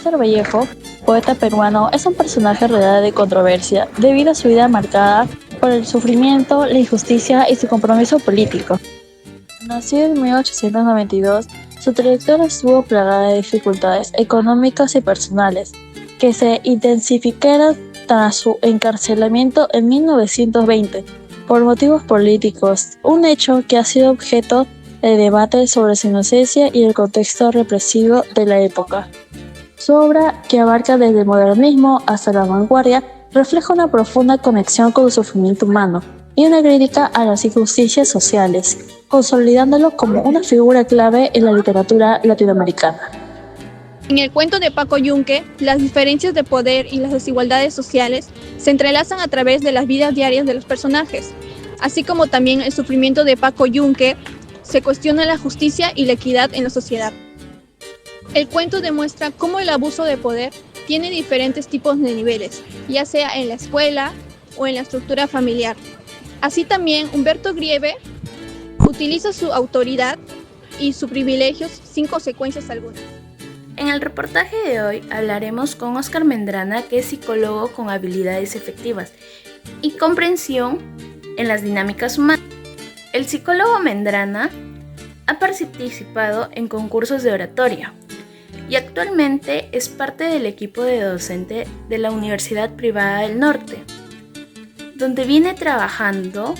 César Vallejo, poeta peruano, es un personaje rodeado de controversia debido a su vida marcada por el sufrimiento, la injusticia y su compromiso político. Nacido en 1892, su trayectoria estuvo plagada de dificultades económicas y personales, que se intensificaron tras su encarcelamiento en 1920 por motivos políticos, un hecho que ha sido objeto de debate sobre su inocencia y el contexto represivo de la época. Su obra, que abarca desde el modernismo hasta la vanguardia, refleja una profunda conexión con el sufrimiento humano y una crítica a las injusticias sociales, consolidándolo como una figura clave en la literatura latinoamericana. En el cuento de Paco Yunque, las diferencias de poder y las desigualdades sociales se entrelazan a través de las vidas diarias de los personajes, así como también el sufrimiento de Paco Yunque se cuestiona la justicia y la equidad en la sociedad. El cuento demuestra cómo el abuso de poder tiene diferentes tipos de niveles, ya sea en la escuela o en la estructura familiar. Así también Humberto Grieve utiliza su autoridad y sus privilegios sin consecuencias algunas. En el reportaje de hoy hablaremos con Óscar Mendrana, que es psicólogo con habilidades efectivas y comprensión en las dinámicas humanas. El psicólogo Mendrana ha participado en concursos de oratoria y actualmente es parte del equipo de docente de la Universidad Privada del Norte, donde viene trabajando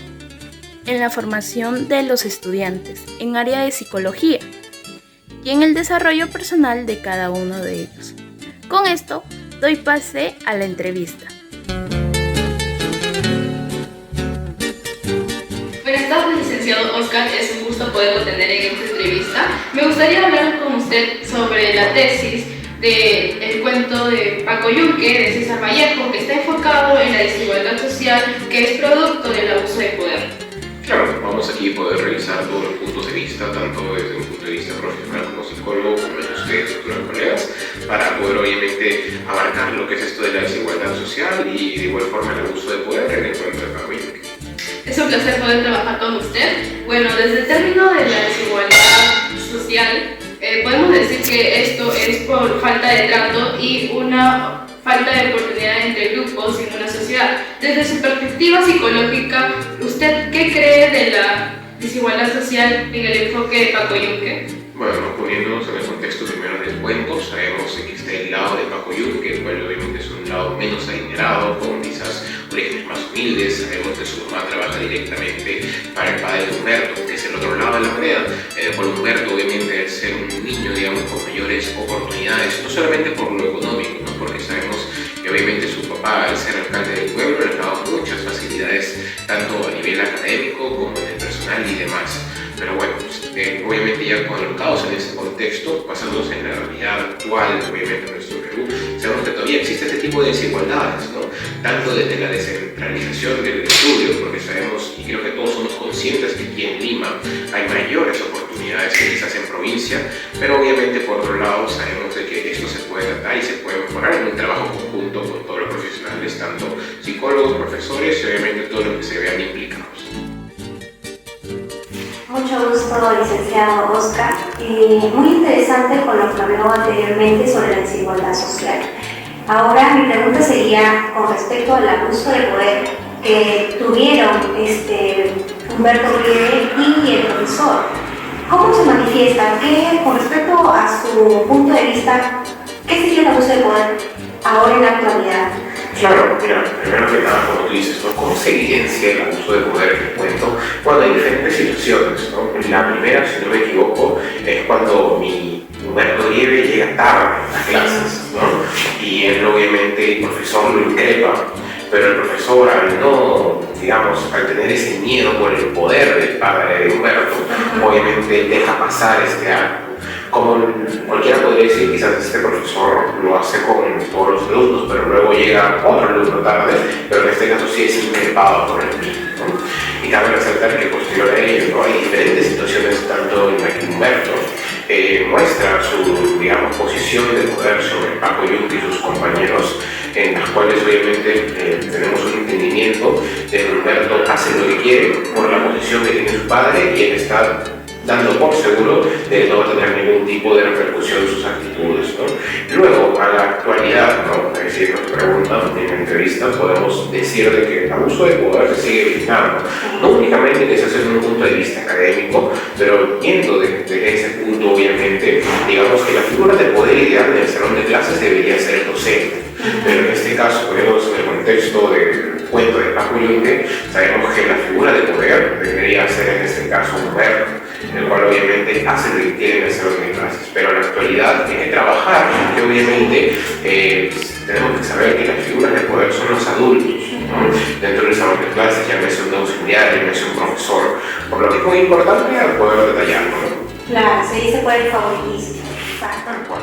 en la formación de los estudiantes en área de psicología y en el desarrollo personal de cada uno de ellos. Con esto, doy pase a la entrevista. Buenas tardes, licenciado Óscar. Es un gusto poderlo tener en esta entrevista. Me gustaría hablar con usted sobre la tesis del cuento de Paco Yunque, de César Vallejo, que está enfocado en la desigualdad social que es producto del abuso de poder. Claro, vamos aquí a poder revisar todos los puntos de vista, tanto desde un punto de vista profesional como psicólogo, como en ustedes, futuros colegas, para poder obviamente abarcar lo que es esto de la desigualdad social y de igual forma el abuso de poder en el cuento de Paco Yunque. Es un placer poder trabajar con usted. Bueno, desde el término de la desigualdad social, podemos decir que esto es por falta de trato y una falta de oportunidad entre grupos en una sociedad. Desde su perspectiva psicológica, ¿usted qué cree de la desigualdad social en el enfoque de Paco Yunque? Bueno, poniéndonos en el contexto primero del cuento, sabemos que está el lado de Paco Yunque, el cual obviamente es un lado menos adinerado, con quizás orígenes más humildes. Sabemos que su mamá trabaja directamente para el padre de Humberto, que es el otro lado de la moneda, por Humberto obviamente es ser un niño, digamos, con mayores oportunidades, no solamente por lo económico, ¿no? Porque sabemos que obviamente su papá, al ser alcalde del pueblo, le ha dado muchas facilidades, tanto a nivel académico como en el personal y demás. Pero bueno, obviamente ya colocados en ese contexto, basándonos en la realidad actual, obviamente en nuestro Perú, sabemos que todavía existe este tipo de desigualdades, ¿no? Tanto desde la descentralización del estudio, porque sabemos, y creo que todos somos conscientes que aquí en Lima hay mayores oportunidades que quizás en provincia, pero obviamente por otro lado sabemos de que esto se puede tratar y se puede mejorar en un trabajo conjunto con todos los profesionales, tanto psicólogos, profesores y obviamente todos los que se vean implicados. Mucho gusto, licenciado Óscar. Muy interesante con lo que habló anteriormente sobre la desigualdad social. Ahora mi pregunta sería con respecto al abuso de poder que tuvieron Humberto Grieve y el profesor. ¿Cómo se manifiesta? Con respecto a su punto de vista, ¿qué sería el abuso de poder ahora en la actualidad? Claro, mira, primero que nada, como tú dices, ¿no? ¿Cómo se evidencia el abuso de poder en el cuento? Bueno, hay diferentes situaciones, ¿no? La primera, si no me equivoco, es cuando mi Humberto Grieve llega tarde a las clases, ¿no? Y él, obviamente, el profesor lo increpa, pero el profesor, al no, digamos, al tener ese miedo por el poder del padre de Humberto, obviamente deja pasar este acto. Como cualquiera podría decir, quizás este profesor lo hace con todos los alumnos, pero luego llega otro alumno tarde, pero en este caso sí es increpado por el mismo, ¿no? Y cabe resaltar que posterior a ello, ¿no? Hay diferentes situaciones, tanto en la que Humberto muestra su, digamos, posición de poder sobre Paco Yunque y sus compañeros, en las cuales obviamente tenemos un entendimiento de que Humberto hace lo que quiere por la posición que tiene su padre y él está dando por seguro de que no va a tener ningún tipo de repercusión en sus actitudes, ¿no? Luego, a la actualidad, ¿no? Es decir, nos preguntan en la entrevista, podemos decir de que el abuso de poder se sigue evitando, no únicamente que se hace desde un punto de vista académico, pero yendo desde ese punto, obviamente, digamos que la figura de poder ideal en el salón de clases debería ser el docente. Pero en este caso, ponemos en el contexto del cuento de Paco Yunque, sabemos que la figura de poder debería ser en este caso un perro, el cual obviamente hace lo que quiere en el salón de clases, pero en la actualidad tiene que trabajar, que obviamente tenemos que saber que las figuras de poder son los adultos, ¿no? Dentro del salón de clases, llámese un auxiliar, llámese un profesor, por lo que es muy importante poder detallarlo, ¿no? Claro, se dice por el favoritismo. Tal cual.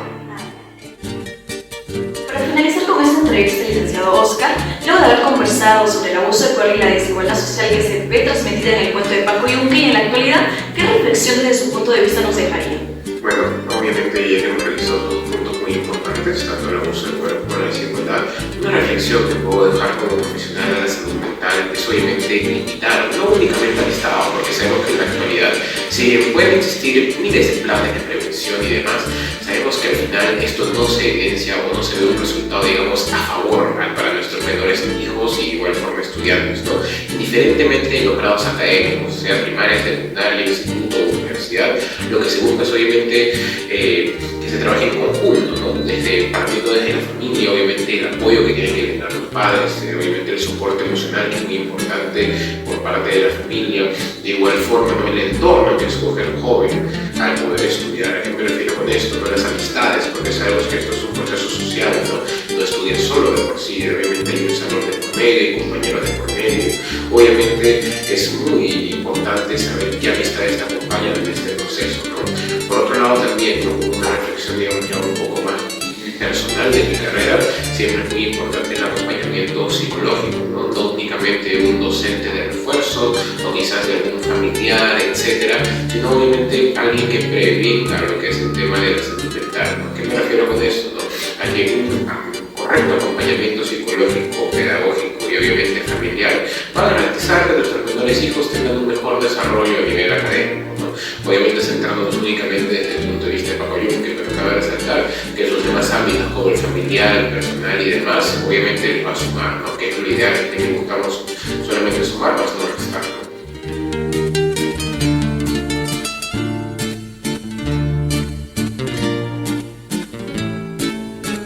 Para finalizar con esta entrevista, licenciado Oscar, luego de haber conversado sobre el abuso de poder y la desigualdad social que se ve transmitida en el cuento de Paco Yunque y en la actualidad, ¿qué reflexión desde su punto de vista nos dejaría? Bueno, obviamente ya hemos realizado dos puntos muy importantes, tanto el abuso de poder como la desigualdad. Una reflexión que puedo dejar como profesional de la salud mental es obviamente limitar, no únicamente al Estado, porque sabemos que en la actualidad, si pueden existir miles de planes de prevención y demás, sabemos que al final esto no se evidencia o no se ve un resultado, digamos, a favor para nuestros menores hijos y igual forma estudiantes, ¿no? Indiferentemente de los grados académicos, sea primaria, secundaria, instituto o universidad, lo que se busca es obviamente que se trabaje en conjunto, ¿no? Partiendo desde la familia, obviamente el apoyo que tienen que brindar los padres, obviamente el soporte emocional que es muy importante por parte de la familia, de igual forma, ¿no? El entorno que escoge el joven al poder estudiar. ¿A qué me refiero con esto? ¿No? Las amistades, porque sabemos que esto es un proceso social, no estudiar solo de por sí, obviamente hay un salón de por medio, hay compañeros de por medio. Obviamente es muy importante saber qué amistades te acompañan en este proceso, ¿no? Por otro lado también, ¿no? Una reflexión, digamos, ya un poco más personal de mi carrera, siempre es muy importante el acompañamiento psicológico, no únicamente un docente de refuerzo o quizás de algún familiar, etcétera, sino obviamente alguien que prevenga lo que es el tema de la salud mental, ¿no? ¿Qué me refiero con esto? ¿No? Hay un correcto acompañamiento psicológico, pedagógico y obviamente familiar para garantizar que nuestros menores hijos tengan un mejor desarrollo a nivel académico, ¿no? Obviamente centrándonos únicamente desde el punto de vista de Paco Yunque, pero cabe resaltar que en los demás ámbitos como el familiar, el personal y demás, obviamente va a sumar, ¿no? Que es lo ideal, que buscamos solamente sumar, más no restar, ¿no?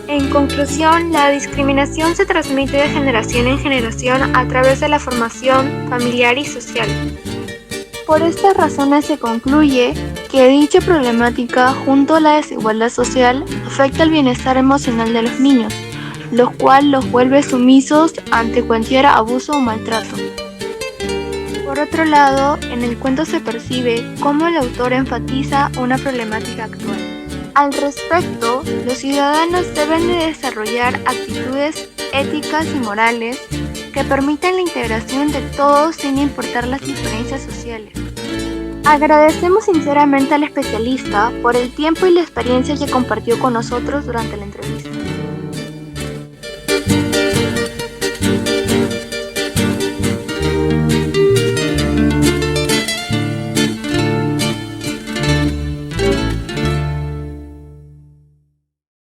En conclusión, la discriminación se transmite de generación en generación a través de la formación familiar y social. Por estas razones se concluye que dicha problemática, junto a la desigualdad social, afecta el bienestar emocional de los niños, lo cual los vuelve sumisos ante cualquier abuso o maltrato. Por otro lado, en el cuento se percibe cómo el autor enfatiza una problemática actual. Al respecto, los ciudadanos deben de desarrollar actitudes éticas y morales que permitan la integración de todos sin importar las diferencias sociales. Agradecemos sinceramente al especialista por el tiempo y la experiencia que compartió con nosotros durante la entrevista.